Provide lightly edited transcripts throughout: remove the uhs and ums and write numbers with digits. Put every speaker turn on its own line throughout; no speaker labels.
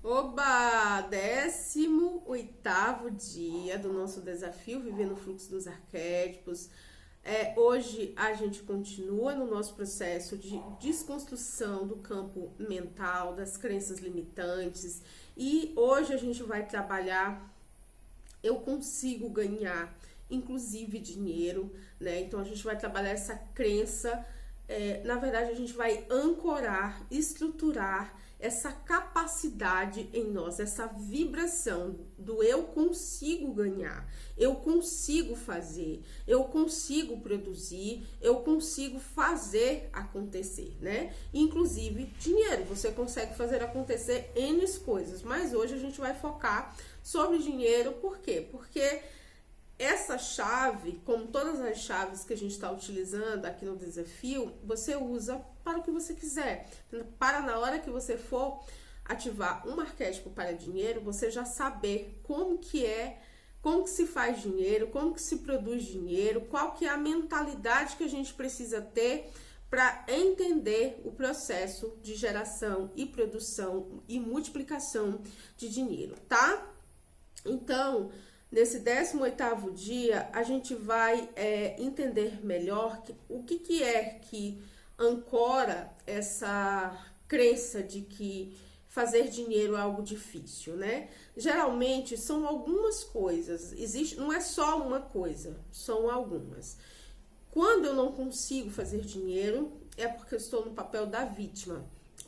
Oba! 18º dia do nosso desafio Vivendo o Fluxo dos Arquétipos. Hoje a gente continua no nosso processo de desconstrução do campo mental, das crenças limitantes. E hoje a gente vai trabalhar eu consigo ganhar, inclusive dinheiro, né? Então a gente vai trabalhar essa crença, na verdade a gente vai ancorar, estruturar essa capacidade em nós, essa vibração do eu consigo ganhar, eu consigo fazer, eu consigo produzir, eu consigo fazer acontecer, né? Inclusive dinheiro, você consegue fazer acontecer N coisas, mas hoje a gente vai focar sobre dinheiro. Por quê? Porque essa chave, como todas as chaves que a gente está utilizando aqui no desafio, você usa para o que você quiser. Para na hora que você for ativar um arquétipo para dinheiro, você já saber como que se faz dinheiro, como que se produz dinheiro, qual que é a mentalidade que a gente precisa ter para entender o processo de geração e produção e multiplicação de dinheiro, tá? Então, nesse 18º dia, a gente vai entender melhor o que é que ancora essa crença de que fazer dinheiro é algo difícil, né? Geralmente são algumas coisas, não é só uma coisa, são algumas. Quando eu não consigo fazer dinheiro, é porque eu estou no papel da vítima.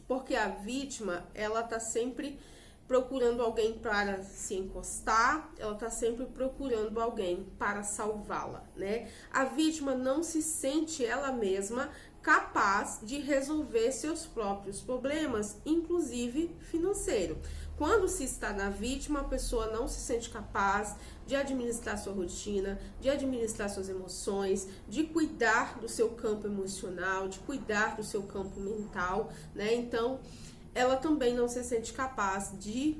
Porque a vítima, ela tá sempre procurando alguém para se encostar, ela tá sempre procurando alguém para salvá-la, né? A vítima não se sente ela mesma capaz de resolver seus próprios problemas, inclusive financeiro. Quando se está na vítima, a pessoa não se sente capaz de administrar sua rotina, de administrar suas emoções, de cuidar do seu campo emocional, de cuidar do seu campo mental, né? Então, ela também não se sente capaz de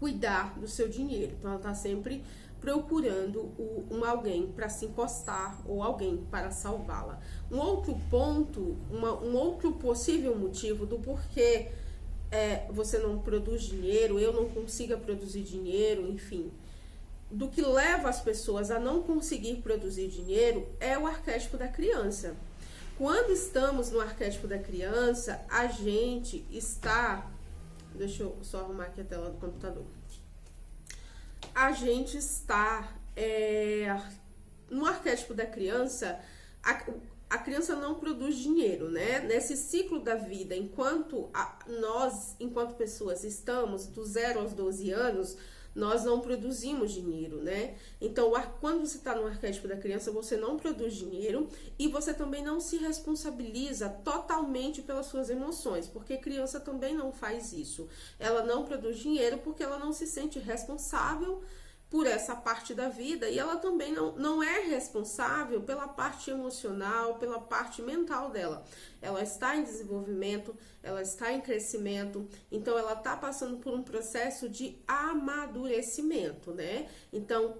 cuidar do seu dinheiro. Então, ela está sempre procurando alguém para se encostar ou alguém para salvá-la. Um outro ponto, um outro possível motivo do porquê você não produz dinheiro, eu não consiga produzir dinheiro, enfim, do que leva as pessoas a não conseguir produzir dinheiro é o arquétipo da criança. Quando estamos no arquétipo da criança, a gente está... Deixa eu só arrumar aqui a tela do computador. A gente está no arquétipo da criança, a criança não produz dinheiro, né? Nesse ciclo da vida, enquanto nós, enquanto pessoas, estamos do 0 aos 12 anos, nós não produzimos dinheiro, né? Então, quando você está no arquétipo da criança, você não produz dinheiro e você também não se responsabiliza totalmente pelas suas emoções, porque criança também não faz isso. Ela não produz dinheiro porque ela não se sente responsável por essa parte da vida e ela também não é responsável pela parte emocional, pela parte mental dela. Ela está em desenvolvimento, ela está em crescimento, então ela está passando por um processo de amadurecimento, né? Então,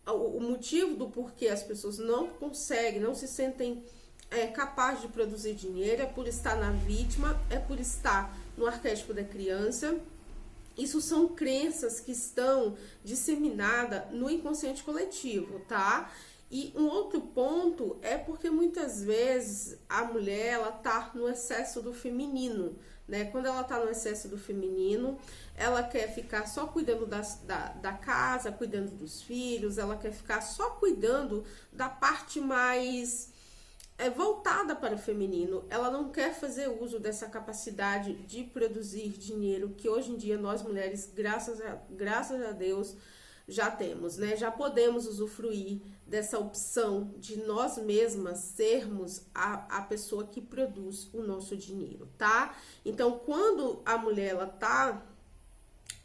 o motivo do porquê as pessoas não conseguem, não se sentem capazes de produzir dinheiro é por estar na vítima, é por estar no arquétipo da criança. Isso são crenças que estão disseminadas no inconsciente coletivo, tá? E um outro ponto é porque muitas vezes a mulher, ela tá no excesso do feminino, né? Quando ela tá no excesso do feminino, ela quer ficar só cuidando da casa, cuidando dos filhos, ela quer ficar só cuidando da parte mais voltada para o feminino. Ela não quer fazer uso dessa capacidade de produzir dinheiro que hoje em dia nós mulheres, graças a Deus, já temos, né? Já podemos usufruir dessa opção de nós mesmas sermos a pessoa que produz o nosso dinheiro, tá? Então, quando a mulher ela tá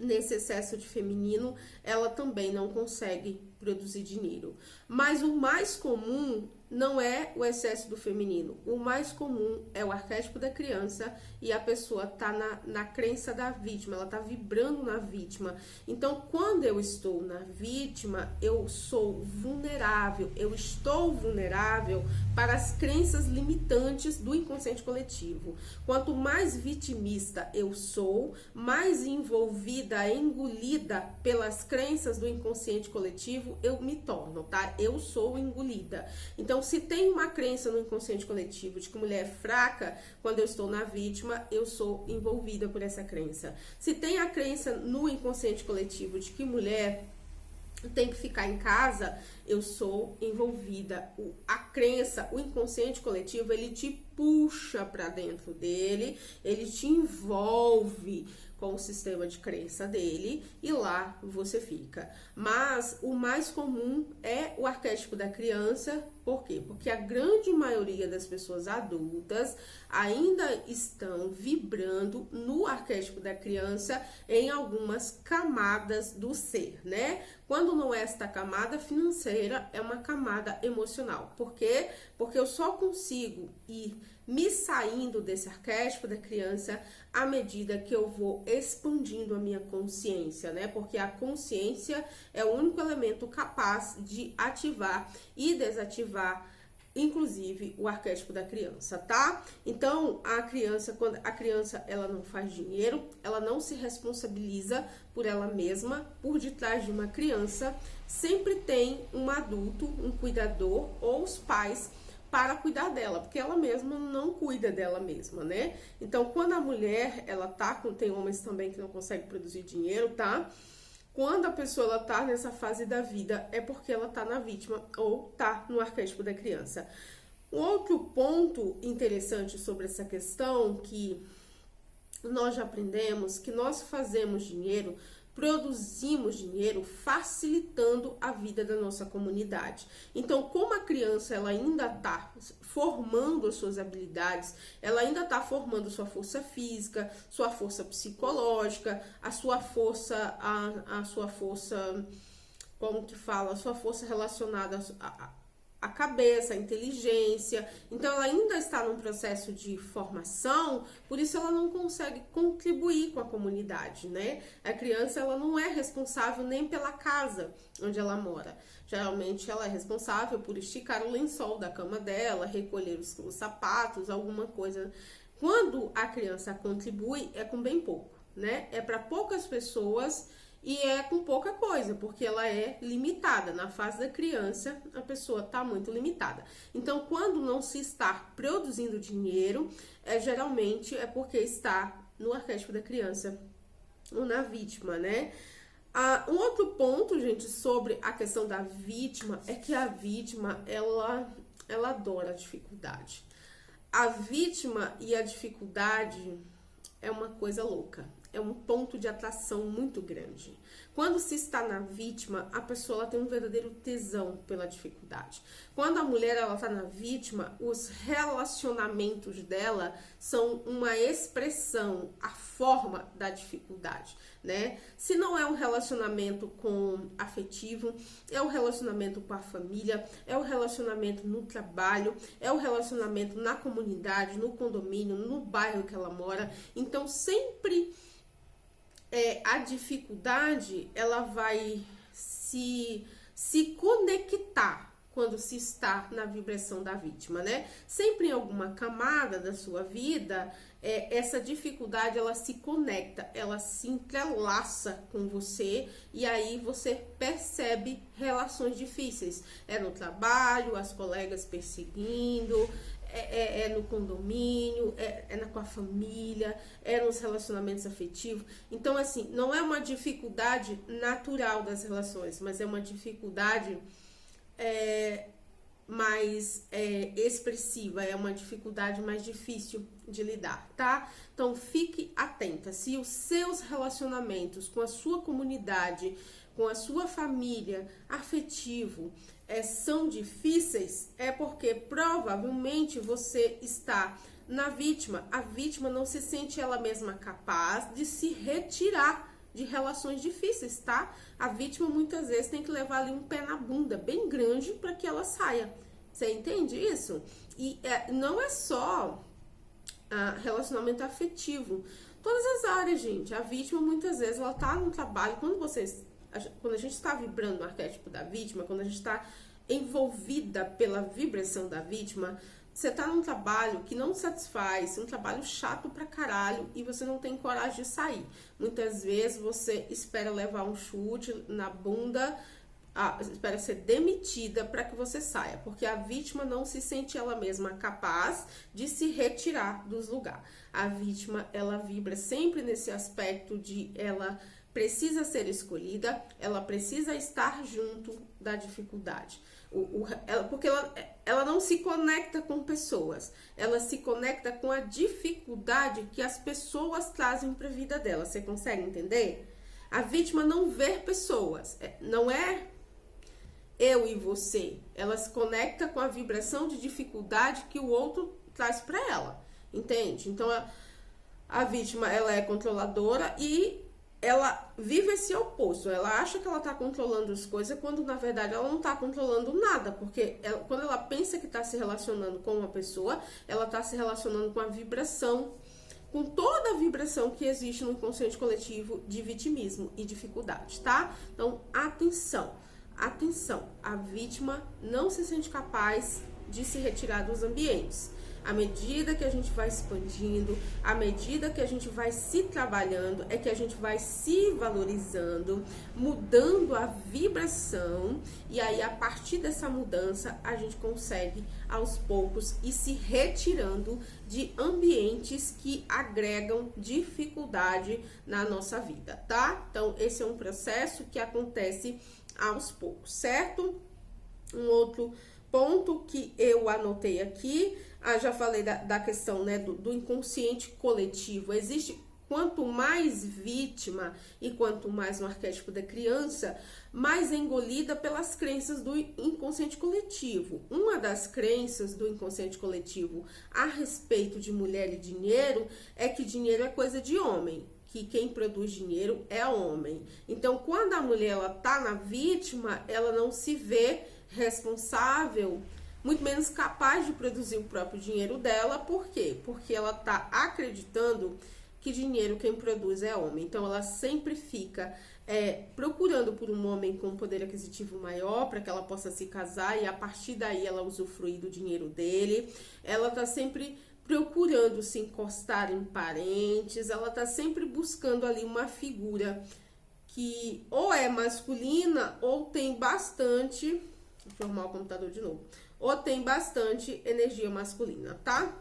nesse excesso de feminino, ela também não consegue produzir dinheiro. Mas o mais comum não é o excesso do feminino. O mais comum é o arquétipo da criança e a pessoa tá na crença da vítima, ela tá vibrando na vítima. Então, quando eu estou na vítima, eu sou vulnerável, eu estou vulnerável para as crenças limitantes do inconsciente coletivo. Quanto mais vitimista eu sou, mais envolvida, engolida pelas crenças do inconsciente coletivo eu me torno, tá? Eu sou engolida. Então, se tem uma crença no inconsciente coletivo de que mulher é fraca, quando eu estou na vítima, eu sou envolvida por essa crença. Se tem a crença no inconsciente coletivo de que mulher tem que ficar em casa, eu sou envolvida. A crença, o inconsciente coletivo, ele te puxa para dentro dele, ele te envolve com o sistema de crença dele e lá você fica. Mas o mais comum é o arquétipo da criança. Por quê? Porque a grande maioria das pessoas adultas ainda estão vibrando no arquétipo da criança em algumas camadas do ser, né? Quando não é esta camada financeira, é uma camada emocional. Por quê? Porque eu só consigo ir me saindo desse arquétipo da criança à medida que eu vou expandindo a minha consciência, né? Porque a consciência é o único elemento capaz de ativar e desativar, inclusive, o arquétipo da criança, tá? Então, quando a criança ela não faz dinheiro, ela não se responsabiliza por ela mesma. Por detrás de uma criança sempre tem um adulto, um cuidador ou os pais para cuidar dela, porque ela mesma não cuida dela mesma, né? Então, quando a mulher, ela tem homens também que não conseguem produzir dinheiro, tá? Quando a pessoa, ela tá nessa fase da vida, é porque ela tá na vítima ou tá no arquétipo da criança. Um outro ponto interessante sobre essa questão que nós já aprendemos, que nós fazemos dinheiro, produzimos dinheiro facilitando a vida da nossa comunidade. Então, como a criança ela ainda está formando as suas habilidades, ela ainda está formando sua força física, sua força psicológica, a sua força, como que fala, a sua força relacionada a cabeça, a inteligência. Então, ela ainda está num processo de formação, por isso ela não consegue contribuir com a comunidade, né? A criança, ela não é responsável nem pela casa onde ela mora. Geralmente, ela é responsável por esticar o lençol da cama dela, recolher os sapatos, alguma coisa. Quando a criança contribui, é com bem pouco, né? É para poucas pessoas e é com pouca coisa, porque ela é limitada. Na fase da criança, a pessoa está muito limitada. Então, quando não se está produzindo dinheiro, geralmente é porque está no arquétipo da criança ou na vítima, né? Um outro ponto, gente, sobre a questão da vítima é que a vítima, ela adora a dificuldade. A vítima e a dificuldade é uma coisa louca. É um ponto de atração muito grande. Quando se está na vítima, a pessoa ela tem um verdadeiro tesão pela dificuldade. Quando a mulher ela está na vítima, os relacionamentos dela são uma expressão, a forma da dificuldade, né? Se não é um relacionamento afetivo, é o relacionamento com a família, é o relacionamento no trabalho, é o relacionamento na comunidade, no condomínio, no bairro que ela mora. Então, sempre a dificuldade, ela vai se conectar quando se está na vibração da vítima, né? Sempre em alguma camada da sua vida, essa dificuldade, ela se conecta, ela se entrelaça com você e aí você percebe relações difíceis. É no trabalho, as colegas perseguindo, no condomínio, com a família, nos relacionamentos afetivos. Então, assim, não é uma dificuldade natural das relações, mas é uma dificuldade mais expressiva, é uma dificuldade mais difícil de lidar, tá? Então, fique atenta. Se os seus relacionamentos com a sua comunidade, com a sua família, afetivo, são difíceis, é porque provavelmente você está na vítima. A vítima não se sente ela mesma capaz de se retirar de relações difíceis, tá? A vítima muitas vezes tem que levar ali um pé na bunda bem grande para que ela saia. Você entende isso? E não é só relacionamento afetivo. Todas as áreas, gente. A vítima, muitas vezes, ela tá no trabalho. Quando a gente está vibrando no arquétipo da vítima, quando a gente está envolvida pela vibração da vítima, você tá num trabalho que não satisfaz, um trabalho chato pra caralho, e você não tem coragem de sair. Muitas vezes você espera levar um chute na bunda, espera ser demitida para que você saia, porque a vítima não se sente ela mesma capaz de se retirar dos lugares. A vítima, ela vibra sempre nesse aspecto de ela precisa ser escolhida, ela precisa estar junto da dificuldade. Porque ela não se conecta com pessoas, ela se conecta com a dificuldade que as pessoas trazem para a vida dela. Você consegue entender? A vítima não vê pessoas, não é eu e você. Ela se conecta com a vibração de dificuldade que o outro traz para ela, entende? Então a vítima, ela é controladora e ela vive esse oposto. Ela acha que ela tá controlando as coisas, quando na verdade ela não tá controlando nada, porque quando ela pensa que tá se relacionando com uma pessoa, ela tá se relacionando com a vibração, com toda a vibração que existe no inconsciente coletivo de vitimismo e dificuldade, tá? Então, atenção, a vítima não se sente capaz de se retirar dos ambientes. À medida que a gente vai expandindo, à medida que a gente vai se trabalhando, é que a gente vai se valorizando, mudando a vibração, e aí a partir dessa mudança a gente consegue aos poucos ir se retirando de ambientes que agregam dificuldade na nossa vida, tá? Então esse é um processo que acontece aos poucos, certo? Um outro ponto que eu anotei aqui, já falei da questão, né, do inconsciente coletivo. Existe, quanto mais vítima e quanto mais no arquétipo da criança, mais é engolida pelas crenças do inconsciente coletivo. Uma das crenças do inconsciente coletivo a respeito de mulher e dinheiro é que dinheiro é coisa de homem, que quem produz dinheiro é homem. Então, quando a mulher ela tá na vítima, ela não se vê responsável, muito menos capaz de produzir o próprio dinheiro dela. Por quê? Porque ela tá acreditando que dinheiro quem produz é homem. Então ela sempre fica procurando por um homem com poder aquisitivo maior para que ela possa se casar e a partir daí ela usufruir do dinheiro dele. Ela tá sempre procurando se encostar em parentes, ela tá sempre buscando ali uma figura que ou é masculina ou tem bastante... Deixa eu arrumar o computador de novo. Ou tem bastante energia masculina, tá?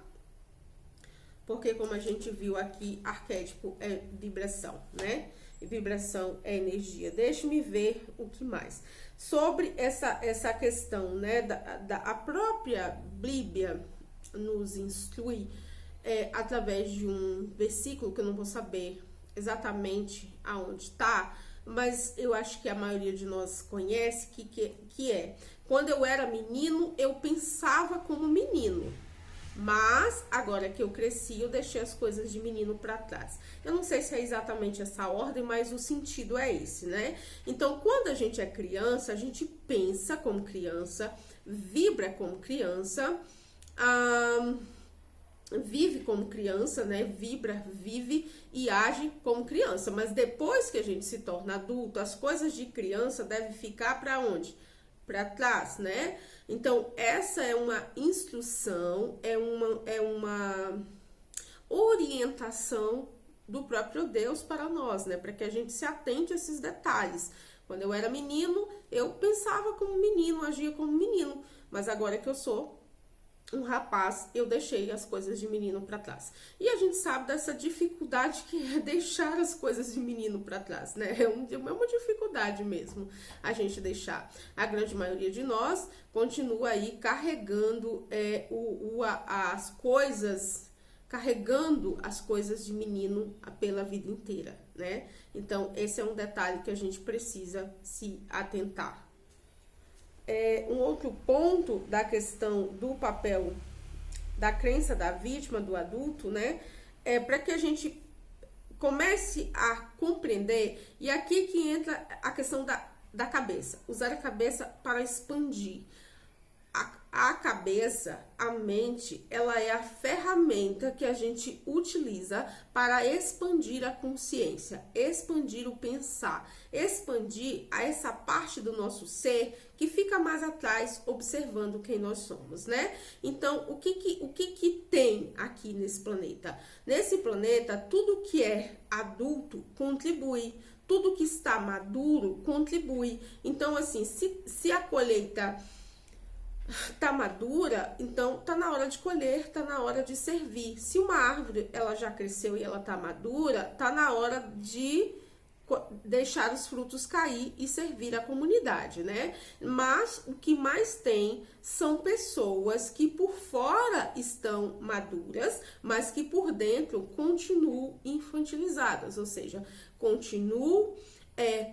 Porque como a gente viu aqui, arquétipo é vibração, né? E vibração é energia. Deixa-me ver o que mais. Sobre essa questão, né? A própria Bíblia nos instrui através de um versículo que eu não vou saber exatamente aonde tá, mas eu acho que a maioria de nós conhece, que é: quando eu era menino, eu pensava como menino, mas agora que eu cresci, eu deixei as coisas de menino para trás. Eu não sei se é exatamente essa ordem, mas o sentido é esse, né? Então, quando a gente é criança, a gente pensa como criança, vibra como criança, vive como criança, né? Vibra, vive e age como criança. Mas depois que a gente se torna adulto, as coisas de criança devem ficar para onde? Para trás, né? Então, essa é uma instrução, é uma orientação do próprio Deus para nós, né? Para que a gente se atente a esses detalhes. Quando eu era menino, eu pensava como menino, agia como menino. Mas agora que eu sou um rapaz, eu deixei as coisas de menino para trás. E a gente sabe dessa dificuldade que é deixar as coisas de menino para trás, né? É uma dificuldade mesmo a gente deixar. A grande maioria de nós continua aí carregando as coisas, carregando as coisas de menino pela vida inteira, né? Então, esse é um detalhe que a gente precisa se atentar. Um outro ponto da questão do papel da crença da vítima, do adulto, né? É para que a gente comece a compreender, e aqui que entra a questão da cabeça, usar a cabeça para expandir. a cabeça, a mente, ela é a ferramenta que a gente utiliza para expandir a consciência, expandir o pensar, expandir a essa parte do nosso ser que fica mais atrás observando quem nós somos, né? Então, o que tem aqui nesse planeta? Nesse planeta, tudo que é adulto contribui, tudo que está maduro contribui. Então, assim, se a colheita tá madura, então tá na hora de colher, tá na hora de servir. Se uma árvore ela já cresceu e ela tá madura, tá na hora de deixar os frutos cair e servir a comunidade, né? Mas o que mais tem são pessoas que por fora estão maduras, mas que por dentro continuam infantilizadas, ou seja, continuam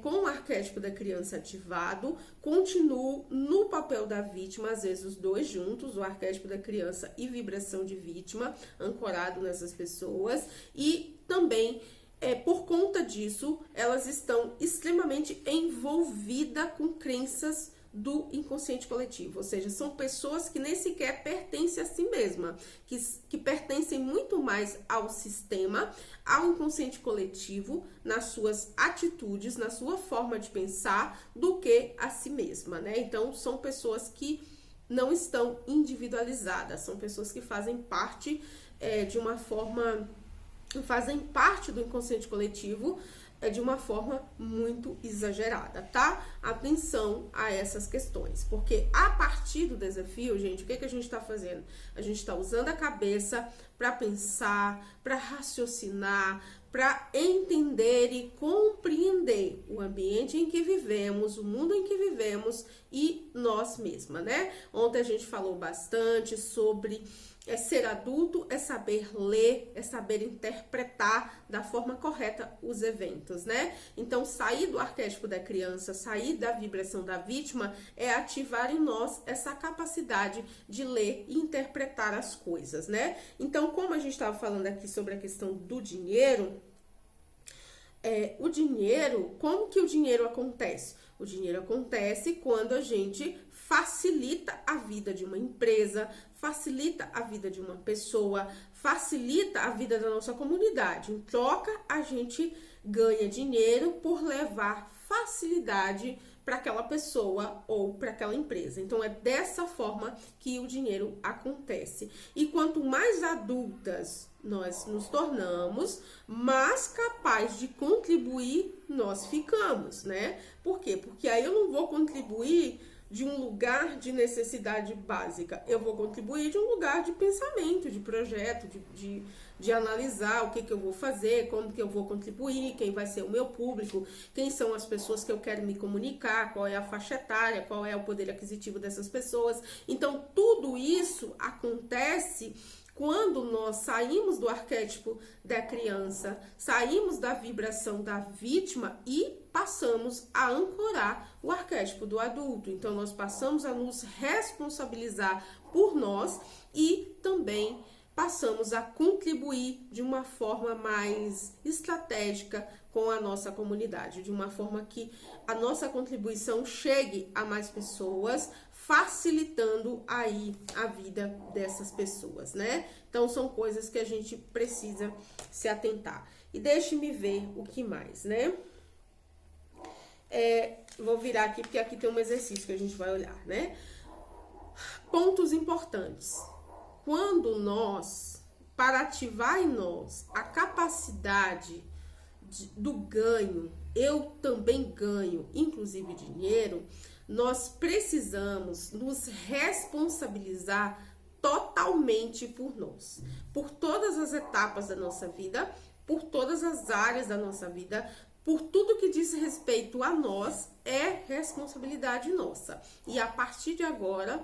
com o arquétipo da criança ativado, continuo no papel da vítima, às vezes os dois juntos, o arquétipo da criança e vibração de vítima, ancorado nessas pessoas, e também, por conta disso, elas estão extremamente envolvidas com crenças do inconsciente coletivo, ou seja, são pessoas que nem sequer pertencem a si mesma, que pertencem muito mais ao sistema, ao inconsciente coletivo, nas suas atitudes, na sua forma de pensar, do que a si mesma, né? Então, são pessoas que não estão individualizadas, são pessoas que fazem parte de uma forma, fazem parte do inconsciente coletivo, de uma forma muito exagerada, tá? Atenção a essas questões, porque a partir do desafio, gente, o que a gente está fazendo? A gente está usando a cabeça para pensar, para raciocinar, para entender e compreender o ambiente em que vivemos, o mundo em que vivemos e nós mesmas, né? Ontem a gente falou bastante sobre ser adulto, é saber ler, é saber interpretar da forma correta os eventos, né? Então, sair do arquétipo da criança, sair da vibração da vítima, é ativar em nós essa capacidade de ler e interpretar as coisas, né? Então, como a gente estava falando aqui sobre a questão do dinheiro, o dinheiro, como que o dinheiro acontece? O dinheiro acontece quando a gente facilita a vida de uma empresa, facilita a vida de uma pessoa, facilita a vida da nossa comunidade. Em troca, a gente ganha dinheiro por levar facilidade para aquela pessoa ou para aquela empresa. Então, é dessa forma que o dinheiro acontece. E quanto mais adultas nós nos tornamos, mais capaz de contribuir nós ficamos, né? Por quê? Porque aí eu não vou contribuir de um lugar de necessidade básica, eu vou contribuir de um lugar de pensamento, de projeto, de analisar o que eu vou fazer, como que eu vou contribuir, quem vai ser o meu público, quem são as pessoas que eu quero me comunicar, qual é a faixa etária, qual é o poder aquisitivo dessas pessoas. Então, tudo isso acontece quando nós saímos do arquétipo da criança, saímos da vibração da vítima e passamos a ancorar o arquétipo do adulto. Então, nós passamos a nos responsabilizar por nós e também passamos a contribuir de uma forma mais estratégica com a nossa comunidade, de uma forma que a nossa contribuição chegue a mais pessoas, facilitando aí a vida dessas pessoas, né? Então, são coisas que a gente precisa se atentar. E deixe-me ver o que mais, né? Vou virar aqui, porque aqui tem um exercício que a gente vai olhar, né? Pontos importantes. Quando nós, para ativar em nós a capacidade do ganho, eu também ganho, inclusive dinheiro, nós precisamos nos responsabilizar totalmente por nós, por todas as etapas da nossa vida, por todas as áreas da nossa vida, por tudo que diz respeito a nós, é responsabilidade nossa. E a partir de agora,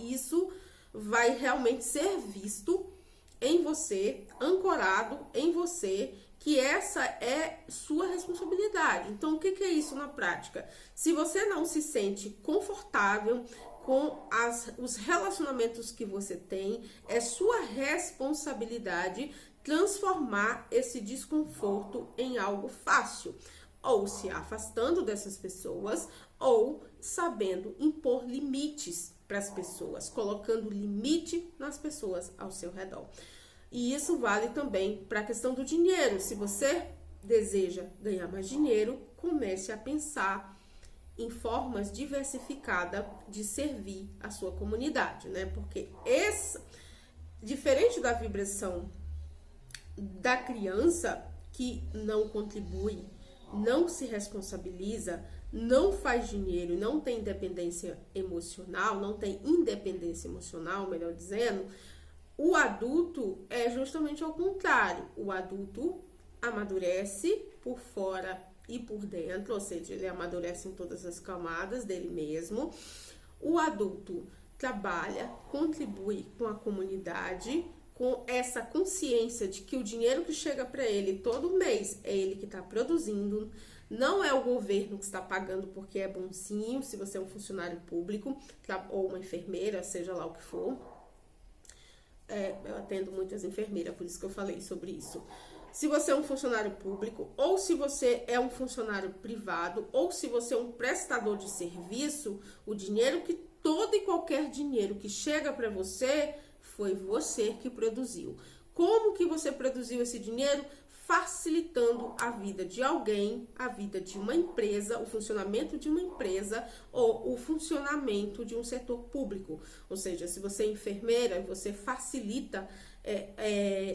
isso vai realmente ser visto em você, ancorado em você, que essa é sua responsabilidade. Então, o que é isso na prática? Se você não se sente confortável com os relacionamentos que você tem, é sua responsabilidade transformar esse desconforto em algo fácil, ou se afastando dessas pessoas, ou sabendo impor limites para as pessoas, colocando limite nas pessoas ao seu redor. E isso vale também para a questão do dinheiro. Se você deseja ganhar mais dinheiro, comece a pensar em formas diversificadas de servir a sua comunidade, né? Porque diferente da vibração da criança, que não contribui, não se responsabiliza, não faz dinheiro, não tem independência emocional, melhor dizendo, o adulto é justamente ao contrário. O adulto amadurece por fora e por dentro, ou seja, ele amadurece em todas as camadas dele mesmo. O adulto trabalha, contribui com a comunidade, com essa consciência de que o dinheiro que chega para ele todo mês é ele que está produzindo, não é o governo que está pagando porque é bonzinho, se você é um funcionário público ou uma enfermeira, seja lá o que for. Eu atendo muitas enfermeiras, por isso que eu falei sobre isso. Se você é um funcionário público, ou se você é um funcionário privado, ou se você é um prestador de serviço, o dinheiro todo e qualquer dinheiro que chega para você, foi você que produziu. Como que você produziu esse dinheiro? Facilitando a vida de alguém, a vida de uma empresa, o funcionamento de uma empresa ou o funcionamento de um setor público. Ou seja, se você é enfermeira, você facilita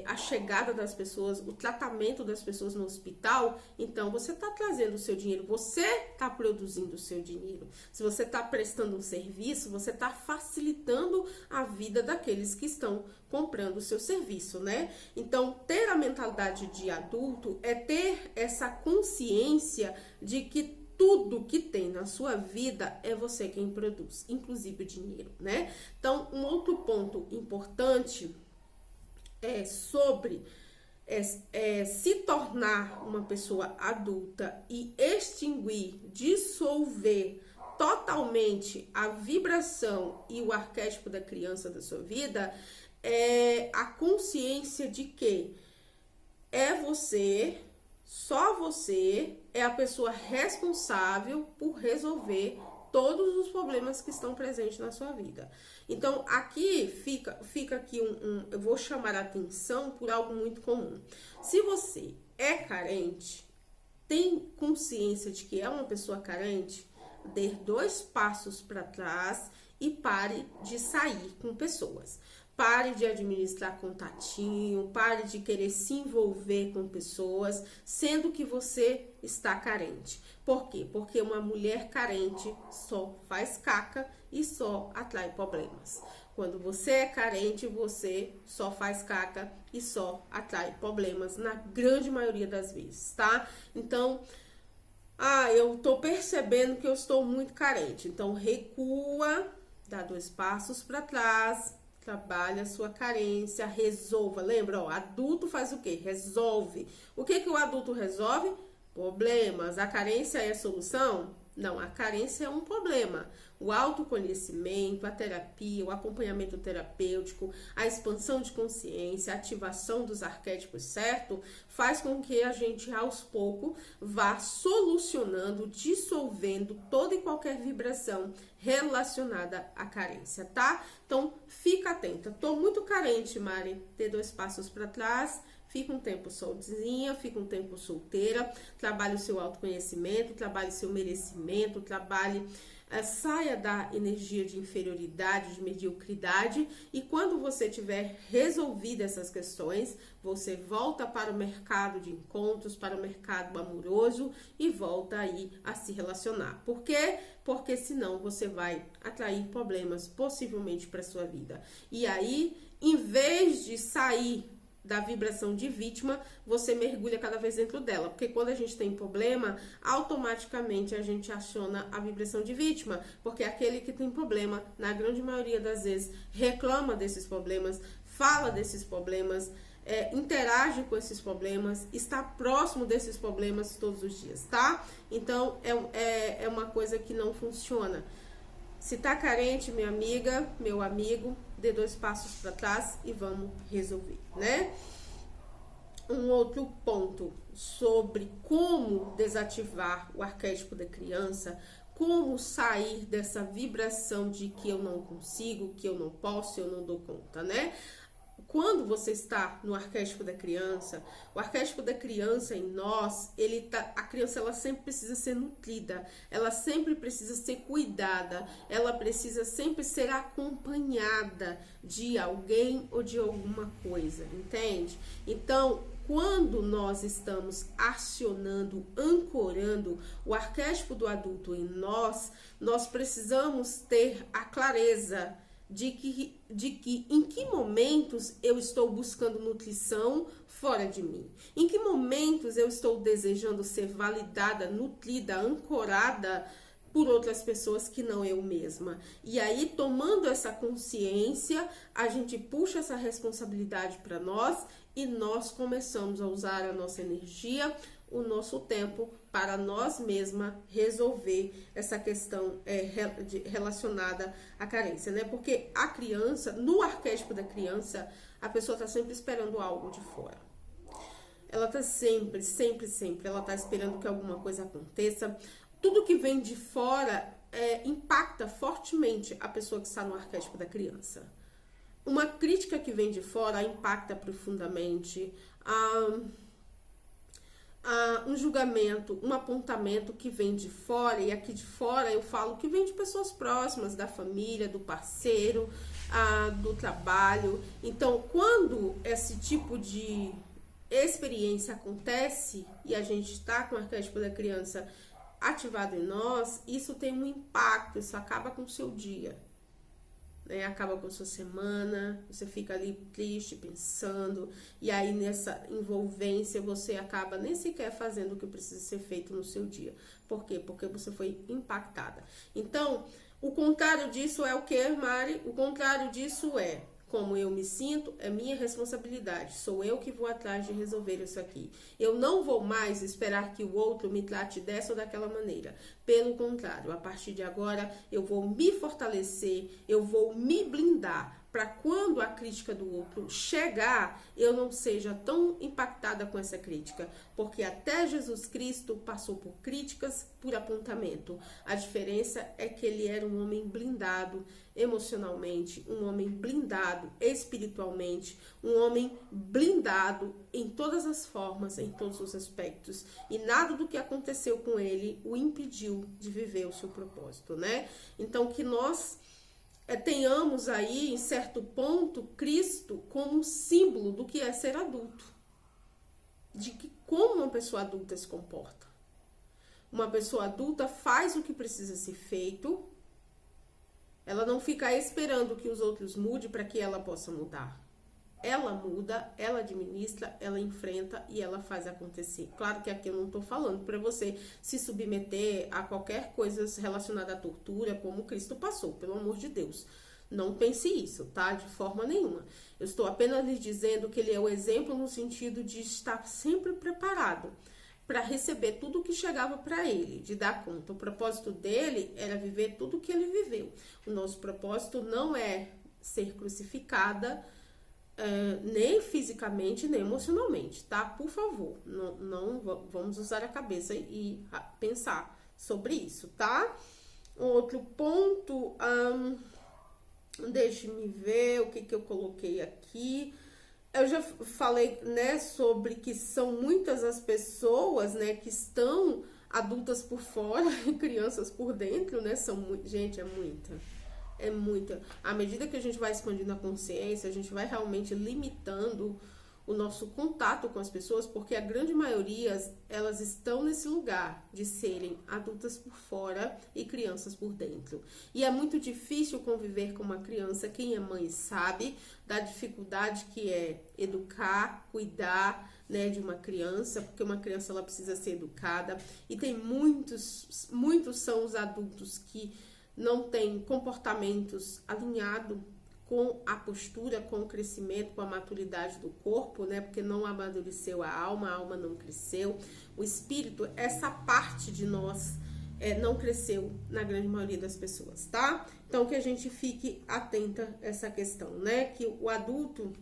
a chegada das pessoas, o tratamento das pessoas no hospital, então você está trazendo o seu dinheiro, você está produzindo o seu dinheiro. Se você está prestando um serviço, você está facilitando a vida daqueles que estão comprando o seu serviço, né? Então, ter a mentalidade de adulto é ter essa consciência de que tudo que tem na sua vida é você quem produz, inclusive o dinheiro, né? Então, um outro ponto importante é sobre se tornar uma pessoa adulta e extinguir, dissolver totalmente a vibração e o arquétipo da criança da sua vida, é a consciência de que só você é a pessoa responsável por resolver todos os problemas que estão presentes na sua vida. Então, aqui fica aqui eu vou chamar a atenção por algo muito comum. Se você é carente, tem consciência de que é uma pessoa carente, dê 2 passos para trás e pare de sair com pessoas. Pare de administrar contatinho, pare de querer se envolver com pessoas, sendo que você está carente. Por quê? Porque uma mulher carente só faz caca e só atrai problemas. Quando você é carente, você só faz caca e só atrai problemas, na grande maioria das vezes, tá? Então, eu tô percebendo que eu estou muito carente. Então, recua, dá 2 passos para trás, trabalha a sua carência, resolva. Lembra, adulto faz o quê? Resolve. O que o adulto resolve? Problemas. A carência é a solução? Não, a carência é um problema. O autoconhecimento, a terapia, o acompanhamento terapêutico, a expansão de consciência, a ativação dos arquétipos, certo? Faz com que a gente, aos poucos, vá solucionando, dissolvendo toda e qualquer vibração relacionada à carência, tá? Então, fica atenta. Tô muito carente, Mari. Dê 2 passos para trás. Fica um tempo sozinha, fica um tempo solteira, trabalhe o seu autoconhecimento, trabalhe o seu merecimento, saia da energia de inferioridade, de mediocridade, e quando você tiver resolvido essas questões, você volta para o mercado de encontros, para o mercado amoroso e volta aí a se relacionar. Por quê? Porque senão você vai atrair problemas possivelmente para sua vida. E aí, em vez de sair da vibração de vítima, você mergulha cada vez dentro dela, porque quando a gente tem problema, automaticamente a gente aciona a vibração de vítima, porque aquele que tem problema, na grande maioria das vezes, reclama desses problemas, fala desses problemas, interage com esses problemas, está próximo desses problemas todos os dias, tá? Então, é uma coisa que não funciona. Se tá carente, minha amiga, meu amigo, dê 2 passos para trás e vamos resolver, né? Um outro ponto sobre como desativar o arquétipo da criança, como sair dessa vibração de que eu não consigo, que eu não posso, eu não dou conta, né? Quando você está no arquétipo da criança, o arquétipo da criança em nós, a criança ela sempre precisa ser nutrida, ela sempre precisa ser cuidada, ela precisa sempre ser acompanhada de alguém ou de alguma coisa, entende? Então, quando nós estamos acionando, ancorando o arquétipo do adulto em nós, nós precisamos ter a clareza de que em que momentos eu estou buscando nutrição fora de mim, em que momentos eu estou desejando ser validada, nutrida, ancorada por outras pessoas que não eu mesma. E aí, tomando essa consciência, a gente puxa essa responsabilidade para nós e nós começamos a usar a nossa energia, o nosso tempo para nós mesmas resolver essa questão relacionada à carência, né? Porque a criança, no arquétipo da criança, a pessoa está sempre esperando algo de fora. Ela está sempre, ela está esperando que alguma coisa aconteça. Tudo que vem de fora impacta fortemente a pessoa que está no arquétipo da criança. Uma crítica que vem de fora impacta profundamente. Um julgamento, um apontamento que vem de fora, e aqui de fora eu falo que vem de pessoas próximas, da família, do parceiro, do trabalho. Então, quando esse tipo de experiência acontece e a gente está com o arquétipo da criança ativado em nós, isso tem um impacto, isso acaba com o seu dia. Acaba com a sua semana, você fica ali triste, pensando, e aí nessa envolvência você acaba nem sequer fazendo o que precisa ser feito no seu dia. Por quê? Porque você foi impactada. Então, o contrário disso é o que, Mari? O contrário disso é como eu me sinto, é minha responsabilidade. Sou eu que vou atrás de resolver isso aqui. Eu não vou mais esperar que o outro me trate dessa ou daquela maneira. Pelo contrário, a partir de agora, eu vou me fortalecer, eu vou me blindar para quando a crítica do outro chegar, eu não seja tão impactada com essa crítica. Porque até Jesus Cristo passou por críticas, por apontamento. A diferença é que ele era um homem blindado emocionalmente, um homem blindado espiritualmente, um homem blindado em todas as formas, em todos os aspectos. E nada do que aconteceu com ele o impediu de viver o seu propósito, né? Então, que nós tenhamos aí, em certo ponto, Cristo como um símbolo do que é ser adulto. De que como uma pessoa adulta se comporta. Uma pessoa adulta faz o que precisa ser feito. Ela não fica esperando que os outros mudem para que ela possa mudar. Ela muda, ela administra, ela enfrenta e ela faz acontecer. Claro que aqui eu não estou falando para você se submeter a qualquer coisa relacionada à tortura, como Cristo passou, pelo amor de Deus. Não pense isso, tá? De forma nenhuma. Eu estou apenas lhe dizendo que ele é o exemplo no sentido de estar sempre preparado para receber tudo o que chegava para ele, de dar conta. O propósito dele era viver tudo o que ele viveu. O nosso propósito não é ser crucificada, nem fisicamente, nem emocionalmente, tá? Por favor, não vamos usar a cabeça e pensar sobre isso, tá? Outro ponto, deixe-me ver o que eu coloquei aqui. Eu já falei, né, sobre que são muitas as pessoas, né, que estão adultas por fora e crianças por dentro, né? Gente, é muita. É muita. À medida que a gente vai expandindo a consciência, a gente vai realmente limitando o nosso contato com as pessoas, porque a grande maioria, elas estão nesse lugar de serem adultas por fora e crianças por dentro. E é muito difícil conviver com uma criança. Quem é mãe sabe da dificuldade que é educar, cuidar, né, de uma criança, porque uma criança ela precisa ser educada. E tem muitos são os adultos que não têm comportamentos alinhados com a postura, com o crescimento, com a maturidade do corpo, né? Porque não amadureceu a alma não cresceu. O espírito, essa parte de nós não cresceu na grande maioria das pessoas, tá? Então, que a gente fique atenta a essa questão, né? Que o adulto,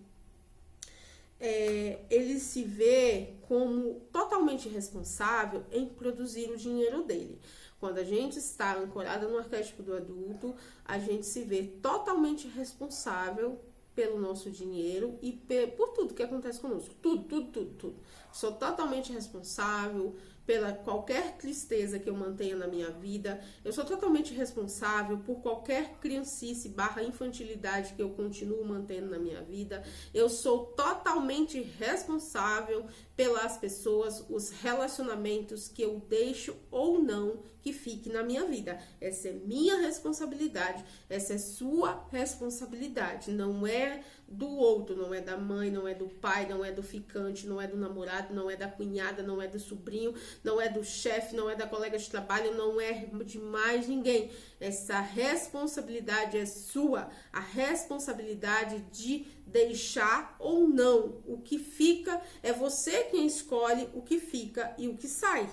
ele se vê como totalmente responsável em produzir o dinheiro dele. Quando a gente está ancorada no arquétipo do adulto, a gente se vê totalmente responsável pelo nosso dinheiro e por tudo que acontece conosco. Tudo. Sou totalmente responsável pela qualquer tristeza que eu mantenha na minha vida. Eu sou totalmente responsável por qualquer criancice / infantilidade que eu continuo mantendo na minha vida. Eu sou totalmente responsável pelas pessoas, os relacionamentos que eu deixo ou não que fique na minha vida. Essa é minha responsabilidade, essa é sua responsabilidade, não é do outro, não é da mãe, não é do pai, não é do ficante, não é do namorado, não é da cunhada, não é do sobrinho, não é do chefe, não é da colega de trabalho, não é de mais ninguém. Essa responsabilidade é sua, a responsabilidade de deixar ou não. O que fica é você quem escolhe o que fica e o que sai.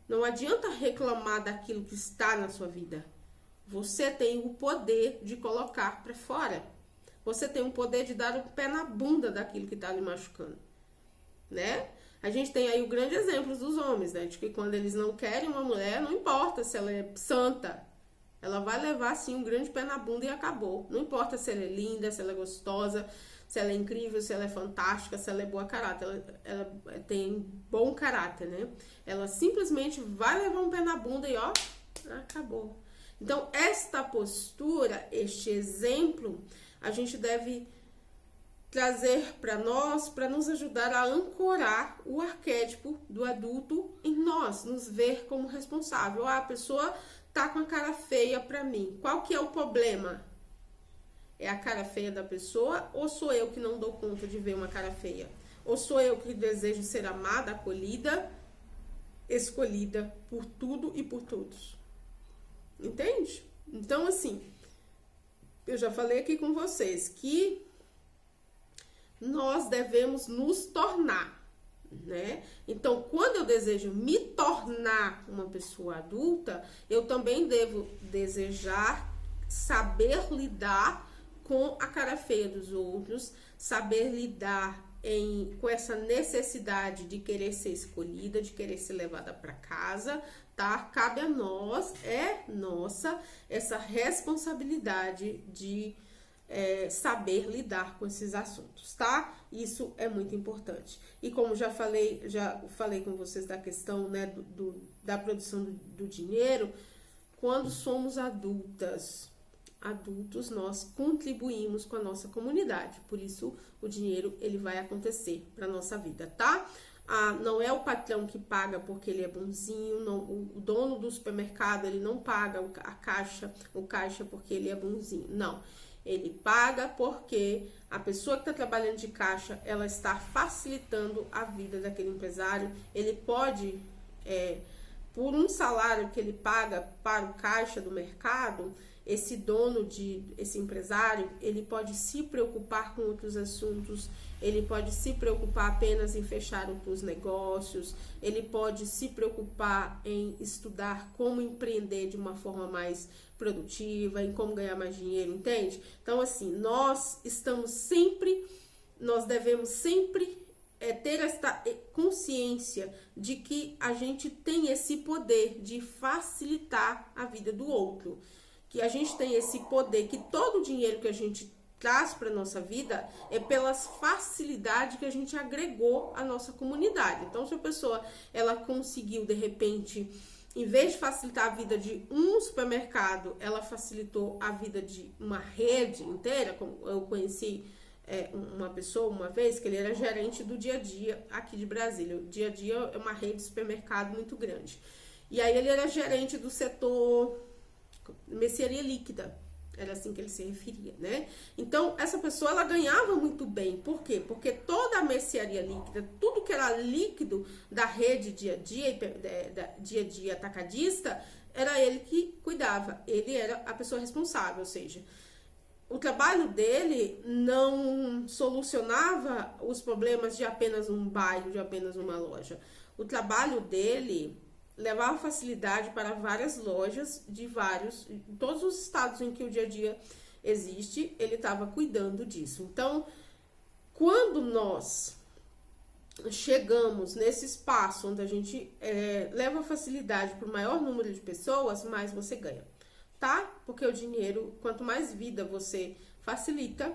Não adianta reclamar daquilo que está na sua vida. Você tem o poder de colocar para fora. Você tem o poder de dar o pé na bunda daquilo que está lhe machucando, né? A gente tem aí o grande exemplo dos homens, né? De que quando eles não querem uma mulher, não importa se ela é santa, ela vai levar, sim, um grande pé na bunda e acabou. Não importa se ela é linda, se ela é gostosa, se ela é incrível, se ela é fantástica, se ela é boa caráter. Ela tem bom caráter, né? Ela simplesmente vai levar um pé na bunda e ó, acabou. Então, esta postura, este exemplo, a gente deve trazer para nós, para nos ajudar a ancorar o arquétipo do adulto em nós, nos ver como responsável. Ah, a pessoa tá com a cara feia para mim. Qual que é o problema? É a cara feia da pessoa ou sou eu que não dou conta de ver uma cara feia? Ou sou eu que desejo ser amada, acolhida, escolhida por tudo e por todos? Entende? Então, assim, eu já falei aqui com vocês que nós devemos nos tornar, né? Então, quando eu desejo me tornar uma pessoa adulta, eu também devo desejar saber lidar com a cara feia dos outros, saber lidar com essa necessidade de querer ser escolhida, de querer ser levada para casa, tá? Cabe a nós, é nossa, essa responsabilidade de saber lidar com esses assuntos, tá? Isso é muito importante. E como já falei com vocês da questão, né, da produção do dinheiro, quando somos adultos, nós contribuímos com a nossa comunidade. Por isso, o dinheiro, ele vai acontecer para nossa vida, tá? Não é o patrão que paga porque ele é bonzinho, não, o dono do supermercado, ele não paga o caixa porque ele é bonzinho, não. Ele paga porque a pessoa que está trabalhando de caixa, ela está facilitando a vida daquele empresário. Ele pode, por um salário que ele paga para o caixa do mercado, esse empresário, ele pode se preocupar com outros assuntos, ele pode se preocupar apenas em fechar outros negócios, ele pode se preocupar em estudar como empreender de uma forma mais produtiva, em como ganhar mais dinheiro, entende? Então, assim, nós devemos sempre ter esta consciência de que a gente tem esse poder de facilitar a vida do outro, que a gente tem esse poder, que todo o dinheiro que a gente traz para nossa vida é pelas facilidades que a gente agregou à nossa comunidade. Então, se a pessoa ela conseguiu, de repente, em vez de facilitar a vida de um supermercado, ela facilitou a vida de uma rede inteira. Como eu conheci uma pessoa uma vez, que ele era gerente do Dia a Dia aqui de Brasília. O Dia a Dia é uma rede de supermercado muito grande. E aí ele era gerente do setor mercearia líquida, era assim que ele se referia, né? Então, essa pessoa, ela ganhava muito bem. Por quê? Porque toda a mercearia líquida, tudo que era líquido da rede dia a dia atacadista, era ele que cuidava. Ele era a pessoa responsável, ou seja, o trabalho dele não solucionava os problemas de apenas um bairro, de apenas uma loja. O trabalho dele levava facilidade para várias lojas em todos os estados em que o Dia a Dia existe, ele estava cuidando disso. Então, Quando nós chegamos nesse espaço onde a gente leva facilidade para o maior número de pessoas, mais você ganha, tá? Porque o dinheiro, quanto mais vida você facilita,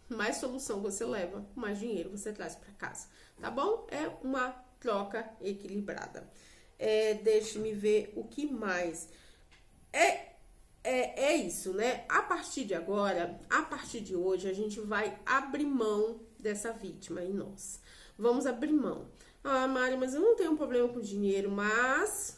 mais solução você leva, mais dinheiro você traz para casa, tá bom? É uma troca equilibrada. Deixe-me ver o que mais. É isso, né? A partir de agora, a partir de hoje, a gente vai abrir mão dessa vítima em nós. Vamos abrir mão. Ah, Mari, mas eu não tenho problema com dinheiro, mas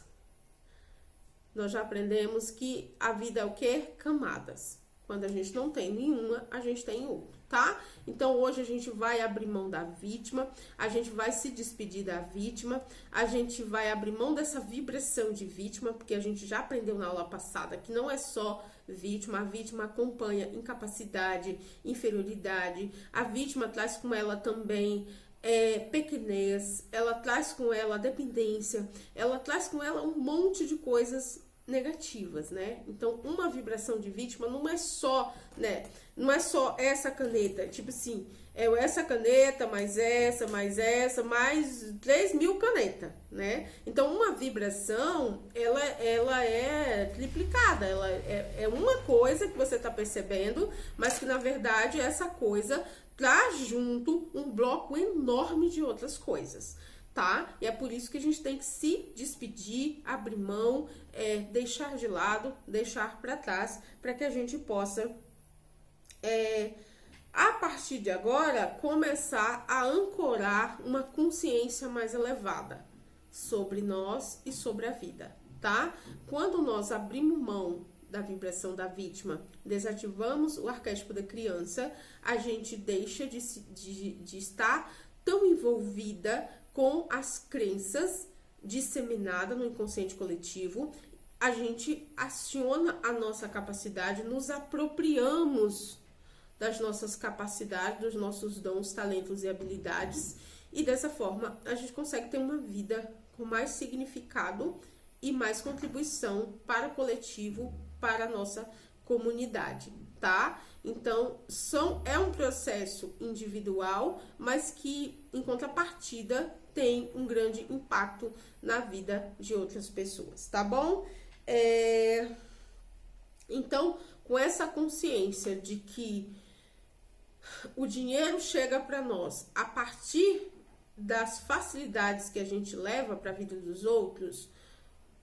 nós já aprendemos que a vida é o quê? Camadas. Quando a gente não tem nenhuma, a gente tem outra, tá? Então, hoje a gente vai abrir mão da vítima, a gente vai se despedir da vítima, a gente vai abrir mão dessa vibração de vítima, porque a gente já aprendeu na aula passada que não é só vítima, a vítima acompanha incapacidade, inferioridade, a vítima traz com ela também pequenez, ela traz com ela dependência, ela traz com ela um monte de coisas negativas, né? Então, uma vibração de vítima não é só, né? Não é só essa caneta, tipo assim, essa caneta, mais 3.000 canetas, né? Então, uma vibração, ela é triplicada, ela é uma coisa que você tá percebendo, mas que, na verdade, essa coisa traz junto um bloco enorme de outras coisas, tá? E é por isso que a gente tem que se despedir, abrir mão, deixar de lado, deixar para trás, para que a gente possa, a partir de agora, começar a ancorar uma consciência mais elevada sobre nós e sobre a vida, tá? Quando nós abrimos mão da vibração da vítima, desativamos o arquétipo da criança, a gente deixa de estar tão envolvida com as crenças disseminadas no inconsciente coletivo, a gente aciona a nossa capacidade, nos apropriamos das nossas capacidades, dos nossos dons, talentos e habilidades, e dessa forma a gente consegue ter uma vida com mais significado e mais contribuição para o coletivo, para a nossa comunidade, tá? Então, é um processo individual, mas que, em contrapartida, tem um grande impacto na vida de outras pessoas, tá bom? Então, com essa consciência de que o dinheiro chega para nós a partir das facilidades que a gente leva para a vida dos outros,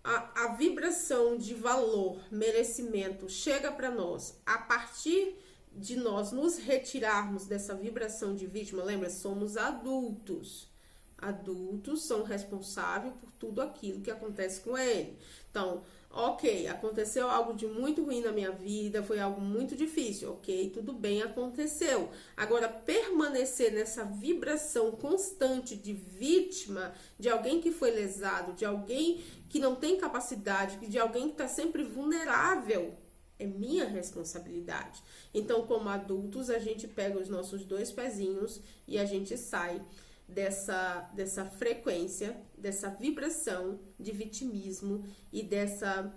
a vibração de valor, merecimento chega para nós a partir de nós nos retirarmos dessa vibração de vítima. Lembra, somos adultos. Adultos são responsáveis por tudo aquilo que acontece com ele. Então, ok, aconteceu algo de muito ruim na minha vida, foi algo muito difícil, ok, tudo bem, aconteceu. Agora, permanecer nessa vibração constante de vítima, de alguém que foi lesado, de alguém que não tem capacidade, de alguém que está sempre vulnerável, é minha responsabilidade. Então, como adultos, a gente pega os nossos 2 pezinhos e a gente sai dessa frequência, dessa vibração de vitimismo e dessa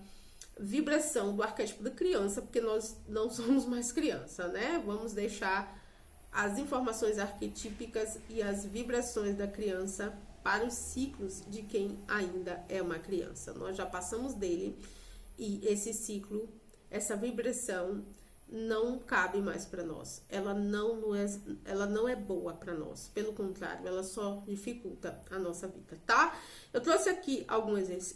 vibração do arquétipo da criança, porque nós não somos mais criança, né? Vamos deixar as informações arquetípicas e as vibrações da criança para os ciclos de quem ainda é uma criança. Nós já passamos dele e esse ciclo, essa vibração não cabe mais para nós. Ela não é boa para nós. Pelo contrário, ela só dificulta a nossa vida, tá? Eu trouxe aqui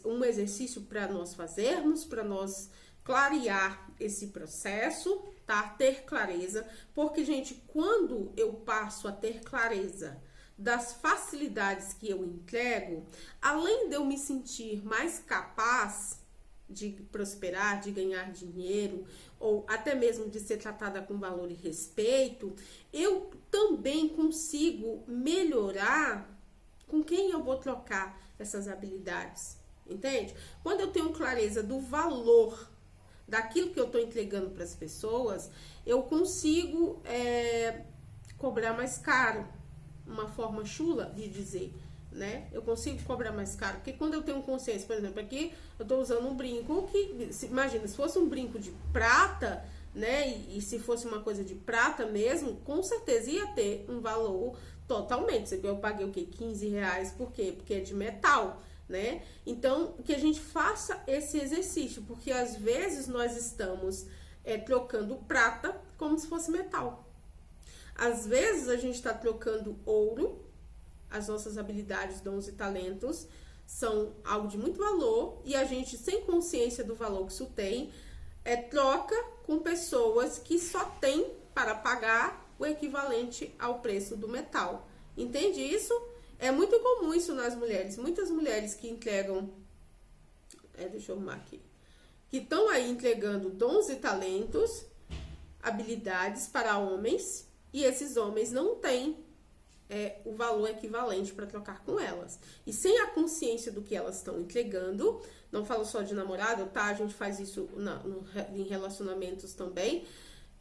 um exercício para nós fazermos, para nós clarear esse processo, tá? Ter clareza, porque, gente, quando eu passo a ter clareza das facilidades que eu entrego, além de eu me sentir mais capaz de prosperar, de ganhar dinheiro, ou até mesmo de ser tratada com valor e respeito, eu também consigo melhorar com quem eu vou trocar essas habilidades, entende? Quando eu tenho clareza do valor daquilo que eu estou entregando para as pessoas, eu consigo cobrar mais caro, uma forma chula de dizer, né? Eu consigo cobrar mais caro, porque quando eu tenho consciência, por exemplo, aqui eu tô usando um brinco que, imagina, se fosse um brinco de prata, né? E se fosse uma coisa de prata mesmo, com certeza ia ter um valor totalmente. Isso aqui eu paguei o quê? R$ 15. Por quê? Porque é de metal, né? Então, que a gente faça esse exercício, porque às vezes nós estamos trocando prata como se fosse metal. Às vezes a gente está trocando ouro, as nossas habilidades, dons e talentos são algo de muito valor e a gente, sem consciência do valor que isso tem, troca com pessoas que só têm para pagar o equivalente ao preço do metal. Entende isso? É muito comum isso nas mulheres. Muitas mulheres que entregam, deixa eu arrumar aqui, que estão aí entregando dons e talentos, habilidades para homens, e esses homens não têm o valor equivalente para trocar com elas. E sem a consciência do que elas estão entregando, não falo só de namorado, tá? A gente faz isso em relacionamentos também.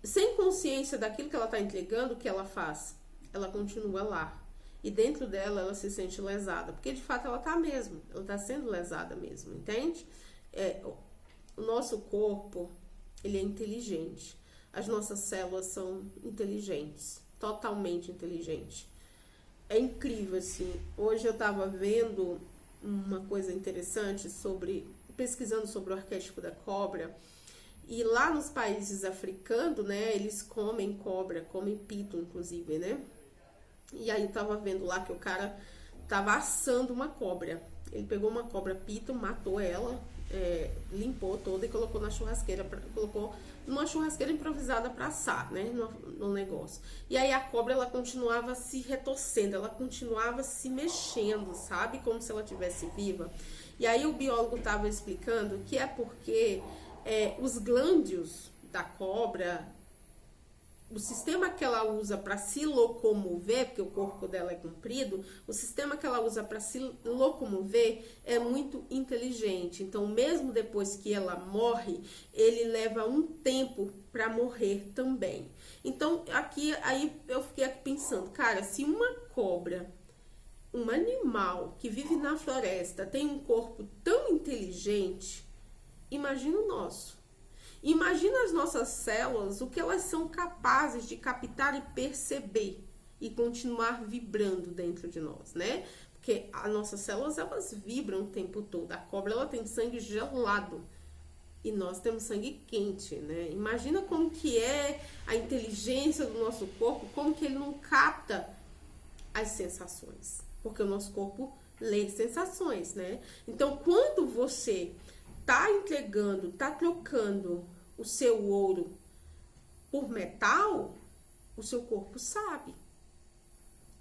Sem consciência daquilo que ela está entregando, o que ela faz? Ela continua lá. E dentro dela, ela se sente lesada. Porque, de fato, ela tá mesmo. Ela tá sendo lesada mesmo, entende? O nosso corpo, ele é inteligente. As nossas células são inteligentes. Totalmente inteligentes. É incrível, assim. Hoje eu tava vendo uma coisa interessante pesquisando sobre o arquétipo da cobra. E lá nos países africanos, né, eles comem cobra, comem pito, inclusive, né? E aí eu tava vendo lá que o cara tava assando uma cobra. Ele pegou uma cobra pito, matou ela, limpou toda e colocou na churrasqueira, colocou numa churrasqueira improvisada para assar, né, no negócio. E aí a cobra, ela continuava se retorcendo, ela continuava se mexendo, sabe? Como se ela estivesse viva. E aí o biólogo tava explicando que é porque os glândulos da cobra, o sistema que ela usa para se locomover, porque o corpo dela é comprido, o sistema que ela usa para se locomover é muito inteligente. Então, mesmo depois que ela morre, ele leva um tempo para morrer também. Então, aí eu fiquei aqui pensando, cara, se uma cobra, um animal que vive na floresta, tem um corpo tão inteligente, imagina o nosso. Imagina as nossas células, o que elas são capazes de captar e perceber e continuar vibrando dentro de nós, né? Porque as nossas células, elas vibram o tempo todo. A cobra, ela tem sangue gelado e nós temos sangue quente, né? Imagina como que é a inteligência do nosso corpo, como que ele não capta as sensações, porque o nosso corpo lê sensações, né? Então, quando você tá entregando, tá trocando o seu ouro por metal, o seu corpo sabe.